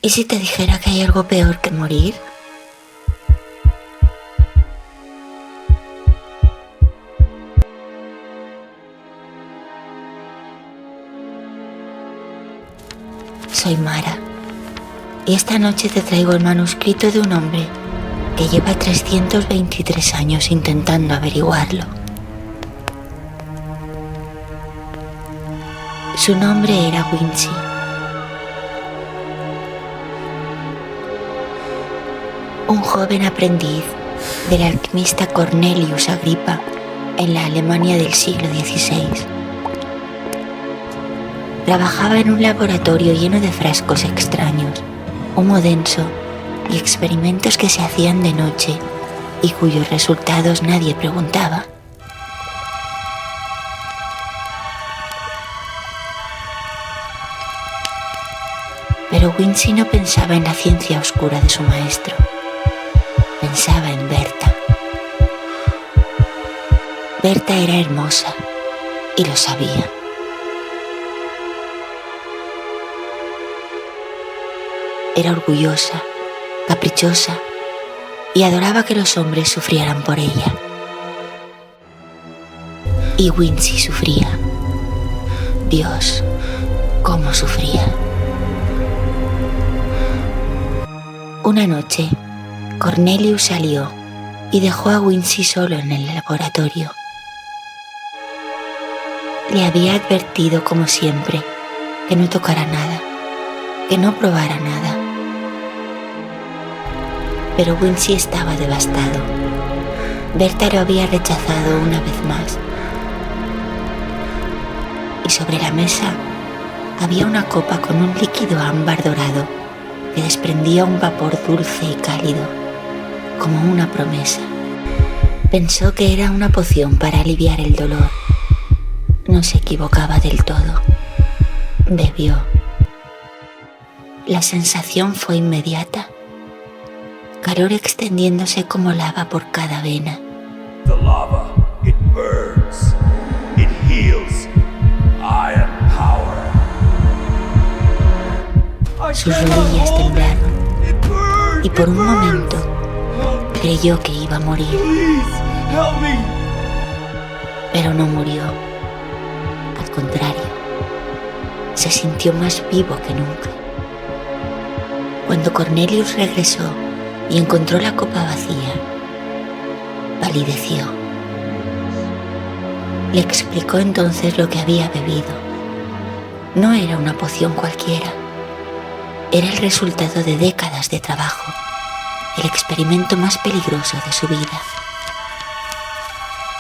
¿Y si te dijera que hay algo peor que morir? Soy Mara, y esta noche te traigo el manuscrito de un hombre que lleva 323 años intentando averiguarlo. Su nombre era Wincy. Un joven aprendiz del alquimista Cornelius Agrippa en la Alemania del siglo XVI. Trabajaba en un laboratorio lleno de frascos extraños, humo denso y experimentos que se hacían de noche y cuyos resultados nadie preguntaba. Pero Wincy no pensaba en la ciencia oscura de su maestro. Pensaba en Berta. Berta era hermosa y lo sabía. Era orgullosa, caprichosa y adoraba que los hombres sufrieran por ella. Y Wincy sufría. Dios, cómo sufría. Una noche, Cornelius salió y dejó a Wincy solo en el laboratorio. Le había advertido, como siempre, que no tocara nada, que no probara nada. Pero Wincy estaba devastado. Berta lo había rechazado una vez más. Y sobre la mesa había una copa con un líquido ámbar dorado que desprendía un vapor dulce y cálido, como una promesa. Pensó que era una poción para aliviar el dolor. No se equivocaba del todo. Bebió. La sensación fue inmediata. Calor extendiéndose como lava por cada vena. The lava, it burns, it heals. I am power. Sus rodillas temblaron y por un momento creyó que iba a morir. Pero no murió. Al contrario, se sintió más vivo que nunca. Cuando Cornelius regresó y encontró la copa vacía, palideció. Le explicó entonces lo que había bebido. No era una poción cualquiera. Era el resultado de décadas de trabajo, el experimento más peligroso de su vida.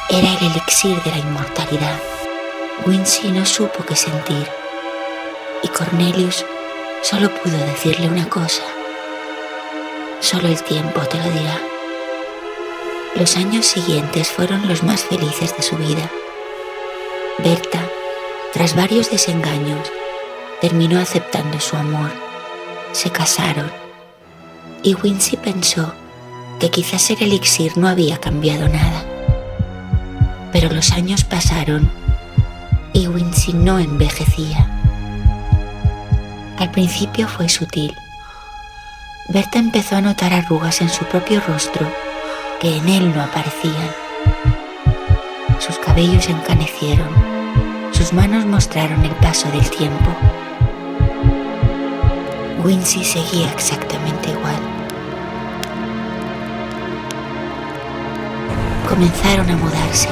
Era el elixir de la inmortalidad. Wincy no supo qué sentir, y Cornelius solo pudo decirle una cosa. Solo el tiempo te lo dirá. Los años siguientes fueron los más felices de su vida. Berta, tras varios desengaños, terminó aceptando su amor. Se casaron, y Wincy pensó que quizás el elixir no había cambiado nada. Pero los años pasaron y Wincy no envejecía. Al principio fue sutil. Berta empezó a notar arrugas en su propio rostro que en él no aparecían. Sus cabellos encanecieron, sus manos mostraron el paso del tiempo. Wincy seguía exactamente igual. Comenzaron a mudarse,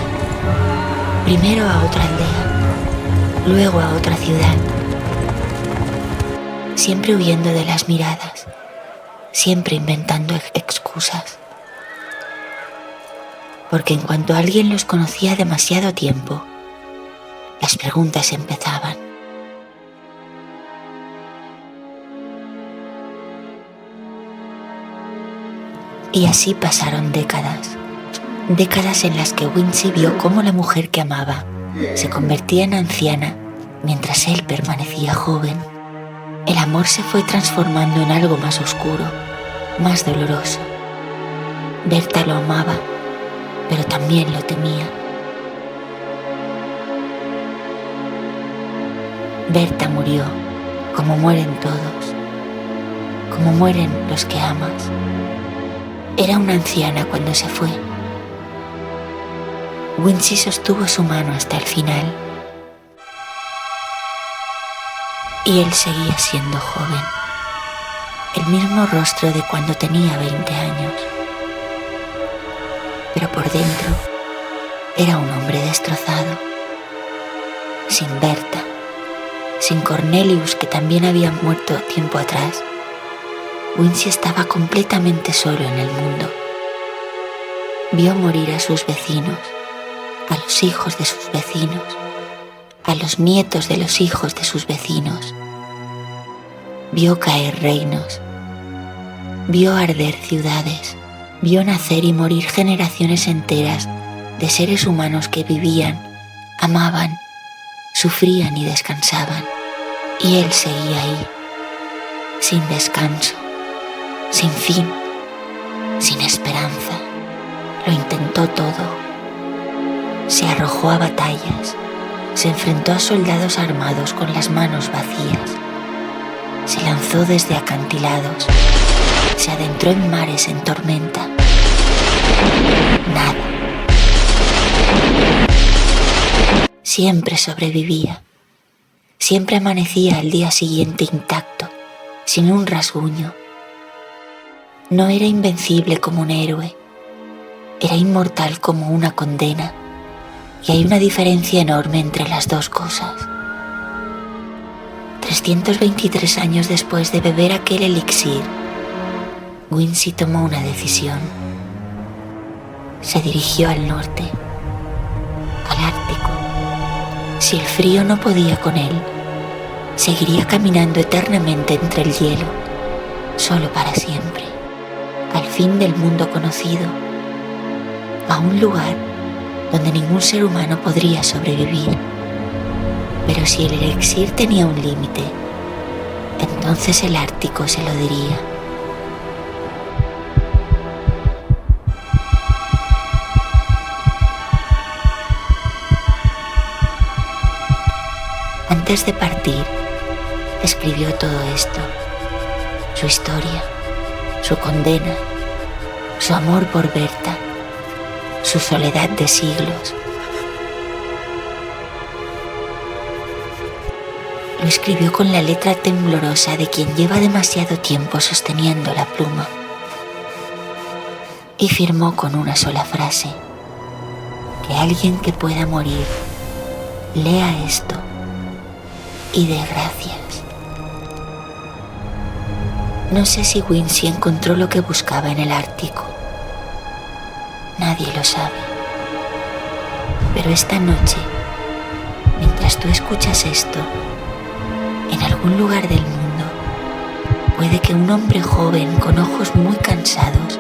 primero a otra aldea, luego a otra ciudad, siempre huyendo de las miradas, siempre inventando excusas. Porque en cuanto alguien los conocía demasiado tiempo, las preguntas empezaban. Y así pasaron décadas. Décadas en las que Wincy vio cómo la mujer que amaba se convertía en anciana mientras él permanecía joven. El amor se fue transformando en algo más oscuro, más doloroso. Berta lo amaba, pero también lo temía. Berta murió, como mueren todos. como mueren los que amas. Era una anciana cuando se fue. Wincy sostuvo su mano hasta el final. Y él seguía siendo joven. El mismo rostro de cuando tenía 20 años. Pero por dentro era un hombre destrozado. Sin Berta, sin Cornelius, que también había muerto tiempo atrás, Wincy estaba completamente solo en el mundo. Vio morir a sus vecinos, a los hijos de sus vecinos, a los nietos de los hijos de sus vecinos. Vio caer reinos, vio arder ciudades, vio nacer y morir generaciones enteras de seres humanos que vivían, amaban, sufrían y descansaban. Y él seguía ahí, sin descanso, sin fin, sin esperanza. Lo intentó todo. Se arrojó a batallas, se enfrentó a soldados armados con las manos vacías. Se lanzó desde acantilados, se adentró en mares en tormenta. Nada. Siempre sobrevivía. Siempre amanecía al día siguiente intacto, sin un rasguño. No era invencible como un héroe, era inmortal como una condena, y hay una diferencia enorme entre las dos cosas. 323 años después de beber aquel elixir, Wincy tomó una decisión. Se dirigió al norte, al Ártico. Si el frío no podía con él, seguiría caminando eternamente entre el hielo, solo para siempre, al fin del mundo conocido, a un lugar donde ningún ser humano podría sobrevivir. Pero si el elixir tenía un límite, entonces el Ártico se lo diría. Antes de partir, escribió todo esto: su historia, su condena, su amor por Berta, su soledad de siglos. Lo escribió con la letra temblorosa de quien lleva demasiado tiempo sosteniendo la pluma. Y firmó con una sola frase: que alguien que pueda morir lea esto y dé gracias. No sé si Wincy encontró lo que buscaba en el Ártico. Nadie lo sabe. Pero esta noche, mientras tú escuchas esto, en algún lugar del mundo, puede que un hombre joven con ojos muy cansados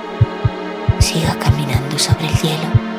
siga caminando sobre el hielo.